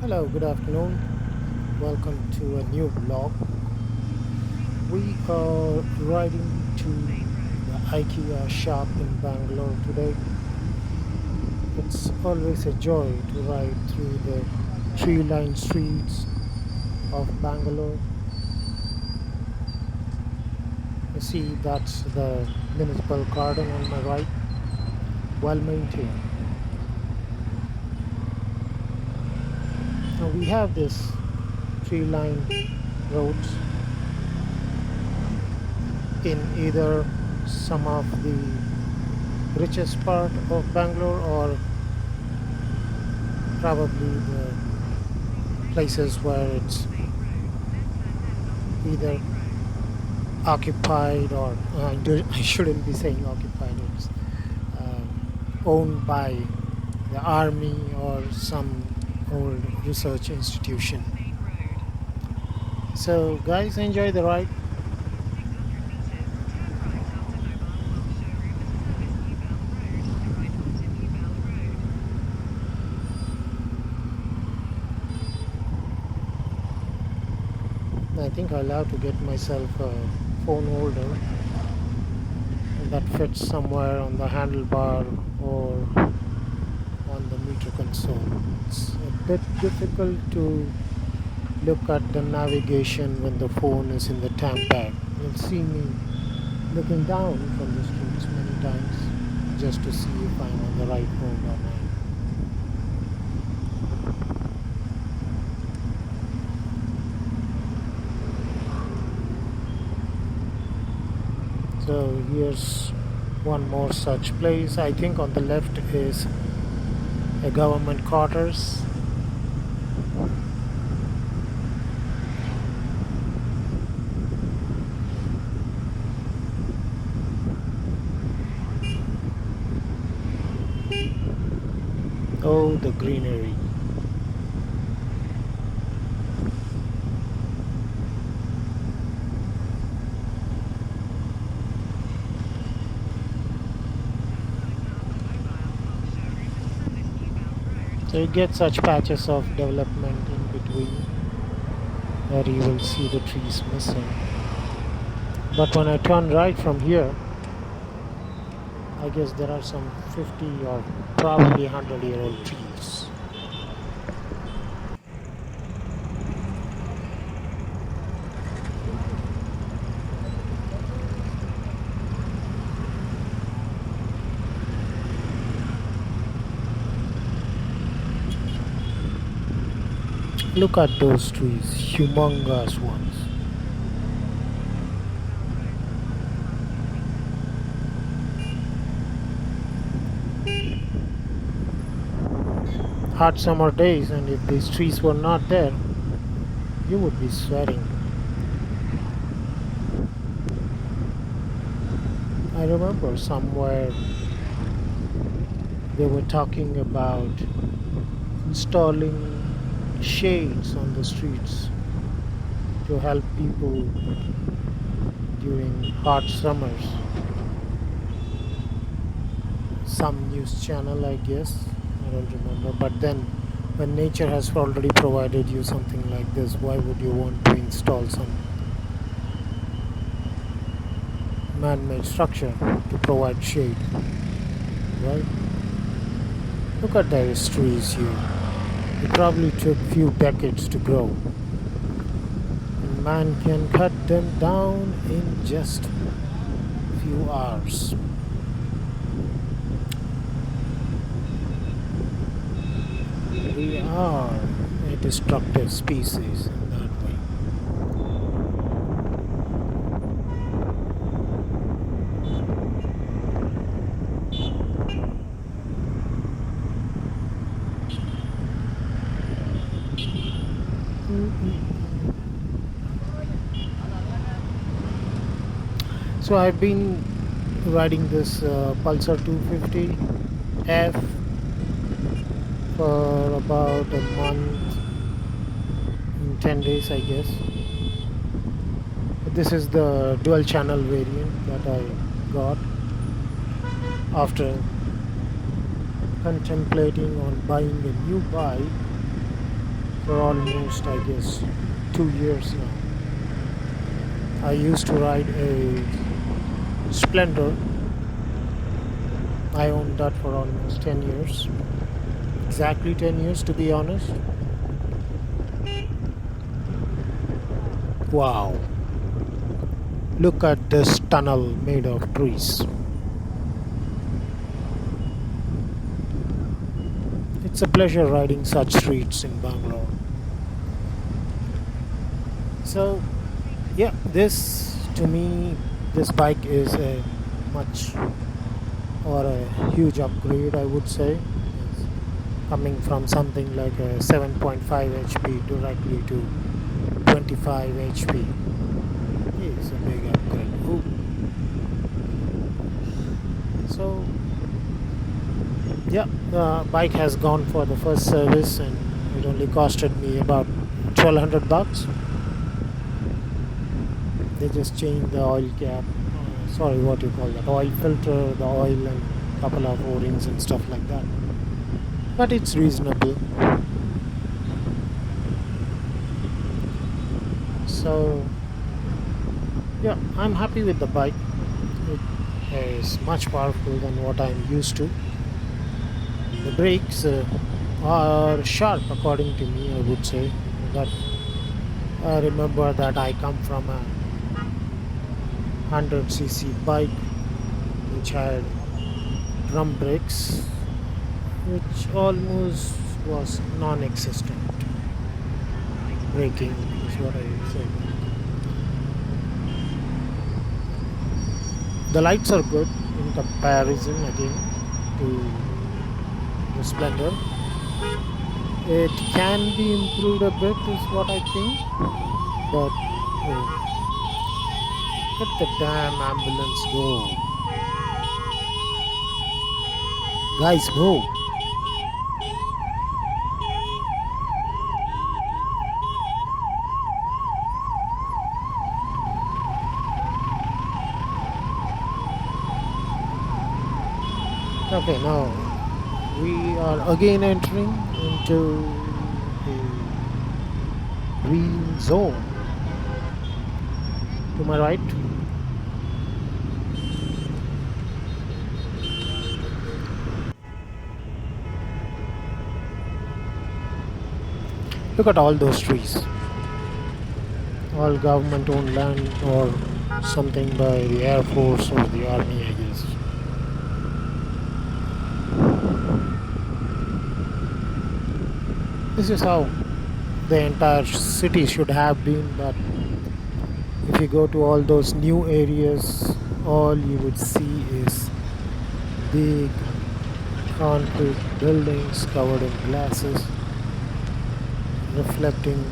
Hello, good afternoon. Welcome to a new vlog. We are riding to the IKEA shop in Bangalore today. It's always a joy to ride through the tree-lined streets of Bangalore. You see, that's the municipal garden on my right, well maintained. Now we have this tree-lined roads in either some of the richest part of Bangalore or probably the places where it's either occupied or I shouldn't be saying occupied, it's owned by the army or some old research institution. So guys, enjoy the ride. I think I'll have to get myself a phone holder that fits somewhere on the handlebar or on the meter console. It's a bit difficult to look at the navigation when the phone is in the tank bag. You'll see me looking down from the streets many times just to see if I'm on the right road or not. So here's one more such place. I think on the left is a government quarters. Oh, the greenery. So you get such patches of development in between where you will see the trees missing. But when I turn right from here, I guess there are some 50 or probably 100-year-old trees. Look at those trees, humongous ones. Hot summer days, and if these trees were not there, you would be sweating. I remember somewhere they were talking about installing shades on the streets to help people during hot summers. Some news channel, I guess. I don't remember. But then, when nature has already provided you something like this, why would you want to install some man-made structure to provide shade? Right? Look at these trees here. It probably took few decades to grow. And man can cut them down in just few hours. We are a destructive species in that way. So I've been riding this Pulsar 250F for about a month and 10 days, I guess. This is the dual channel variant that I got after contemplating on buying a new bike. for almost, I guess, 2 years now. I used to ride a Splendor. I owned that for almost 10 years. Exactly 10 years, to be honest. Wow. Look at this tunnel made of trees. It's a pleasure riding such streets in Bangalore. So, yeah, this to me, this bike is a much or a huge upgrade, I would say. It's coming from something like a 7.5 HP directly to 25 HP. It's a big upgrade. Ooh. So, yeah, the bike has gone for the first service and it only costed me about 1200 bucks. They just changed the oil cap, sorry, what do you call that, oil filter, the oil, and a couple of o-rings and stuff like that, but it's reasonable. So yeah, I'm happy with the bike. It is much powerful than what I'm used to. The brakes are sharp according to me, I would say. That I remember that I come from a 100cc bike which had drum brakes, which almost was non-existent. Braking is what I say. The lights are good in comparison again to the Splendor. It can be improved a bit, is what I think, but let the damn ambulance go. Guys, move. Okay, now we are again entering into the green zone. To my right, look at all those trees. All government owned land or something by the Air Force or the Army, I guess. This is how the entire city should have been, but if you go to all those new areas, all you would see is big concrete buildings covered in glasses, reflecting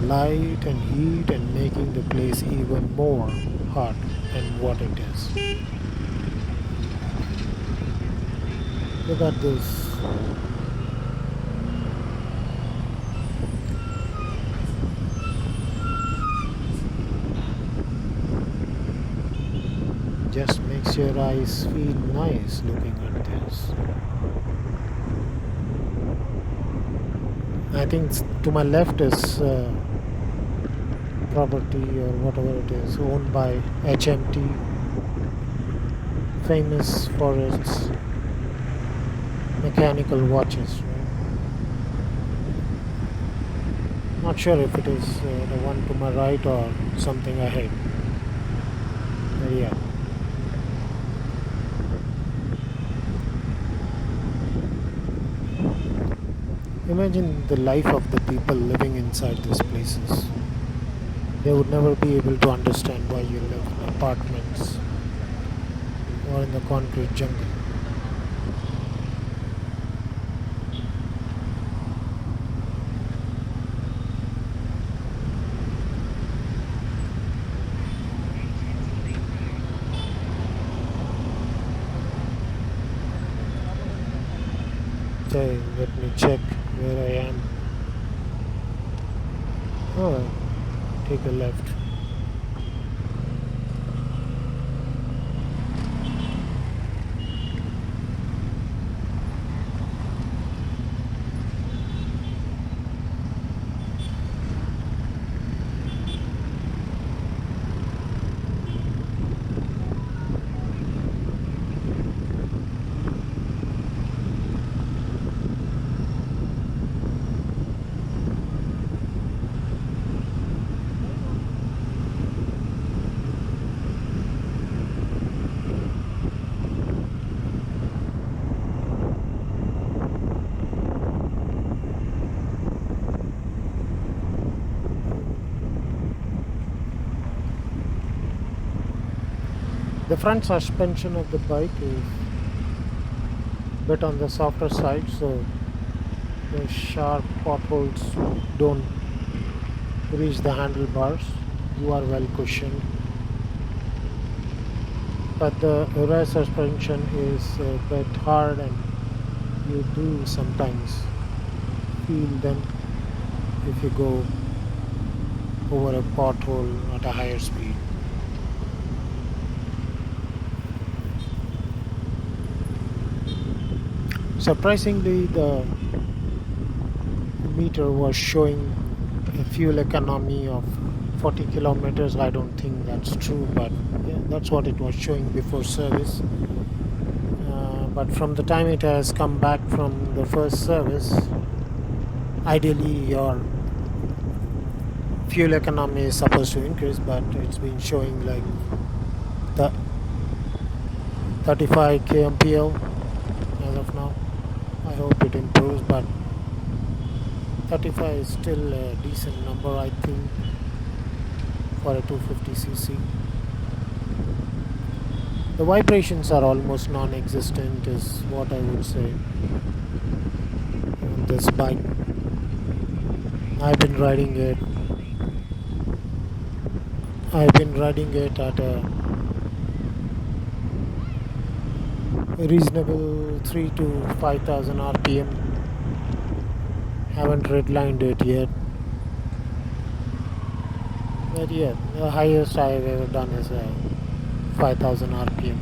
light and heat and making the place even more hot than what it is. Look at this. Just makes your eyes feel nice looking at this. I think to my left is property or whatever it is owned by HMT, famous for its mechanical watches. Not sure if it is the one to my right or something ahead. But yeah. Imagine the life of the people living inside these places. They would never be able to understand why you live in apartments or in the concrete jungle. Okay, let me check where I am. Oh, take a left. The front suspension of the bike is a bit on the softer side, so the sharp potholes don't reach the handlebars. You are well cushioned, but the rear suspension is a bit hard, and you do sometimes feel them if you go over a pothole at a higher speed. Surprisingly, the meter was showing a fuel economy of 40 kilometers. I don't think that's true, but yeah, that's what it was showing before service. But from the time it has come back from the first service, ideally your fuel economy is supposed to increase, but it's been showing like the 35 kmpl as of now. I hope it improves, but 35 is still a decent number, I think, for a 250cc. The vibrations are almost non-existent, is what I would say, on this bike. I've been riding it. I've been riding it at a reasonable 3 to 5,000 RPM. Haven't redlined it yet. But yeah, the highest I've ever done is 5,000 RPM.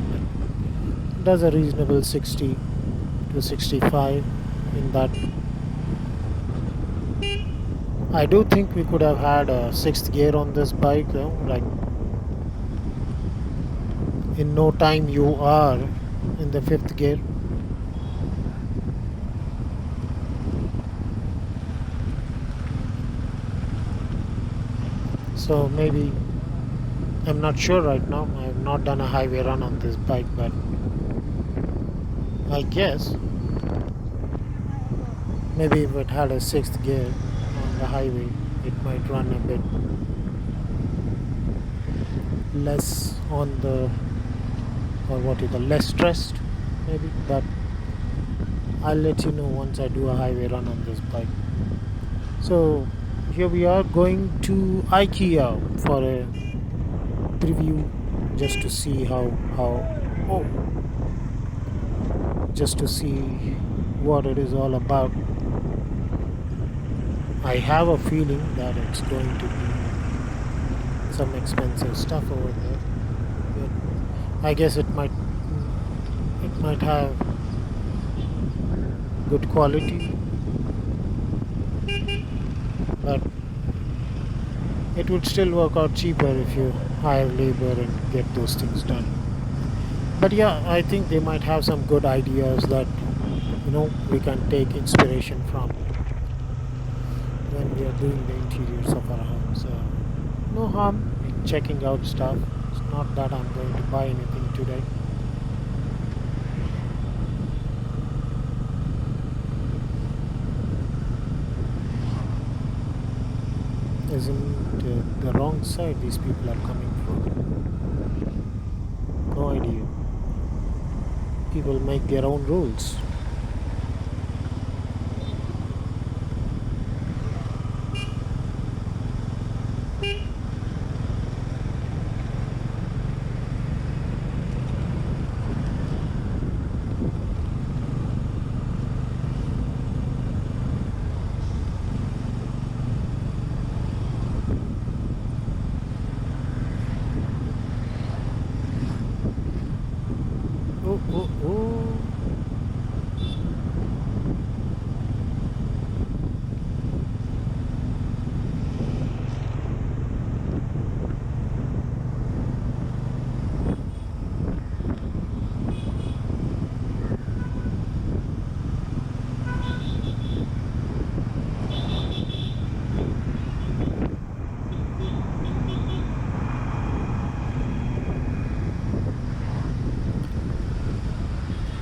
It does a reasonable 60 to 65 in that. I do think we could have had a sixth gear on this bike, though. Like, in no time you are in the fifth gear. So maybe, I'm not sure right now. I have not done a highway run on this bike, but I guess maybe if it had a sixth gear on the highway, it might run a bit less on the, or what you call, less stressed maybe. But I'll let you know once I do a highway run on this bike. So here we are going to IKEA for a preview, just to see oh, just to see what it is all about. I have a feeling that it's going to be some expensive stuff over there, but I guess it might have good quality, but it would still work out cheaper if you hire labor and get those things done. But yeah, I think they might have some good ideas that we can take inspiration from when we are doing the interiors of our home. So no harm in checking out stuff. It's not that I'm going to buy anything today. Isn't it the wrong side these people are coming from? No idea. People make their own rules. Oh, oh, oh.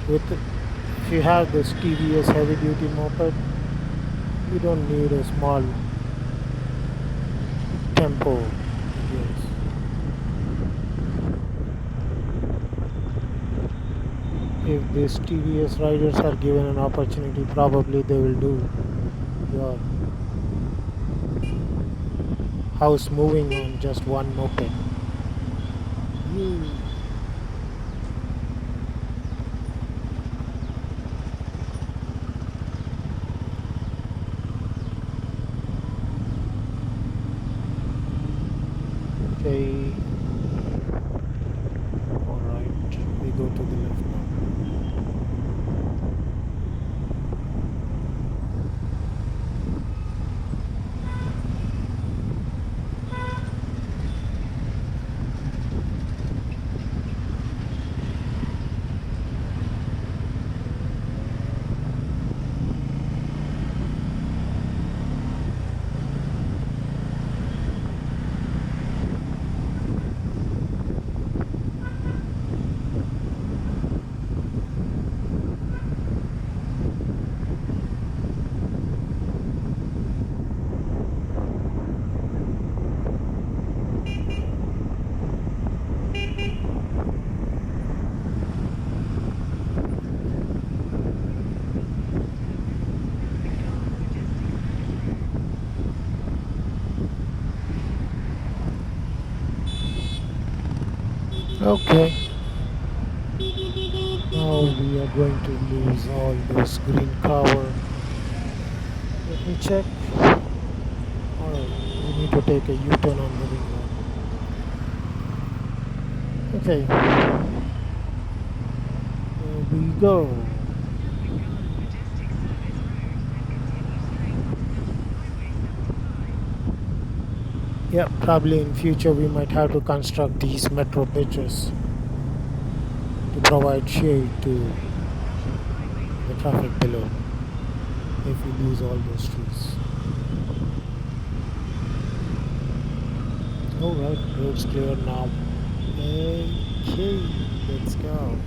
If you have this TVS heavy duty moped, you don't need a small tempo gears. If these TVS riders are given an opportunity, probably they will do your house moving on just one moped. Hmm. Okay, alright, we go to the left now. Okay, now we are going to lose all this green cover. Let me check. Alright, we need to take a U-turn on the ring road. Okay, here we go. Yeah, probably in future we might have to construct these metro bridges to provide shade to the traffic below if we lose all those trees. Alright, road's clear now. Okay, let's go.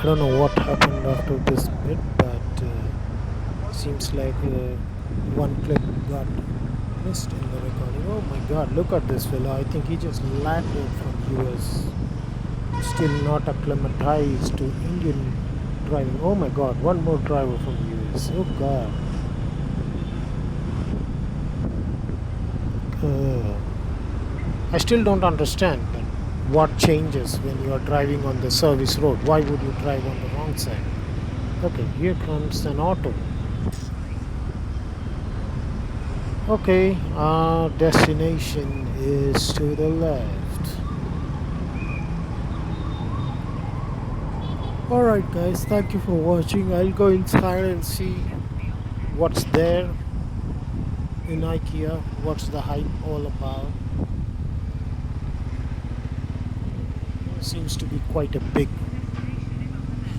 I don't know what happened after this bit, but seems like one clip got missed in the recording. Oh my god, look at this fellow. I think he just landed from US. Still not acclimatized to Indian driving. Oh my god, one more driver from US. Oh god. I still don't understand what changes when you are driving on the service road. Why would you drive on the wrong side? Okay, here comes an auto. Okay, our destination is to the left. Alright guys, thank you for watching. I'll go inside and see what's there in IKEA, what's the hype all about. Seems to be quite a big,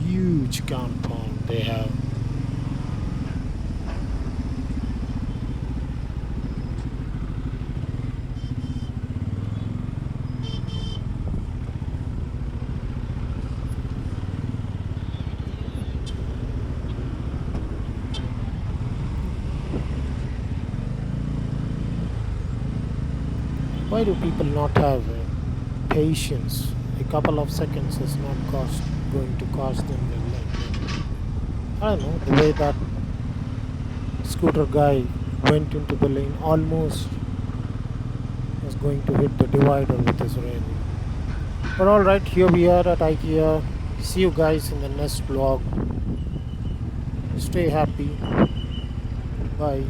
huge compound they have. Why do people not have patience? A couple of seconds is not going to cost them their life. I don't know, the way that scooter guy went into the lane, almost was going to hit the divider with his rail. But alright, here we are at IKEA. See you guys in the next vlog. Stay happy. Bye.